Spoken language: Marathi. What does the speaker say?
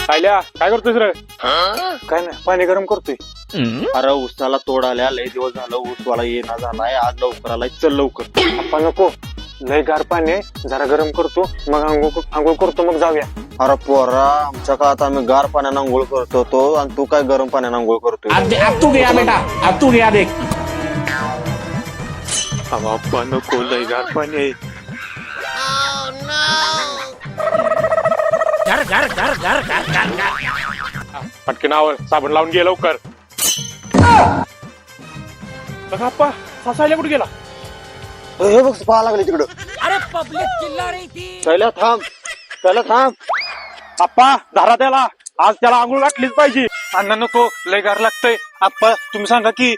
कायल्या काय करतोय रे? काय नाही, पाणी गरम करतोय. अरे ऊसाला तोड आल्या, लय दिवस झालं ऊसवाला येणा झालाय, आज लवकर आलाय, चल लवकर. आपण नको, लय गार पाणी आहे, जरा गरम करतो मग आंघोळ करतो, मग जाऊया. अरे पोरा, आमच्या काळात आम्ही गार पाण्यानं आंघोळ करतो तो, आणि तू काय गरम पाण्यानं आंघोळ करतोय? अब तू गया बेटा, अब तू गया देख. आपण नको, लय गार पाणी आहे. घर घर घर घर घर घर घर. पटकन आवर, साबण लावून घे लवकर. बघा आप्पा, सासायला कुठे गेला? हे बघ पाहा लागले तिकडं. अरे पब्लिक चिल्ला रही थी. पहिला थांब. आप्पा धारा त्याला, आज त्याला आंघोळ घातलीच पाहिजे. अण्णा नको, लय गार लागतंय. आप्पा तुम्ही सांगा की.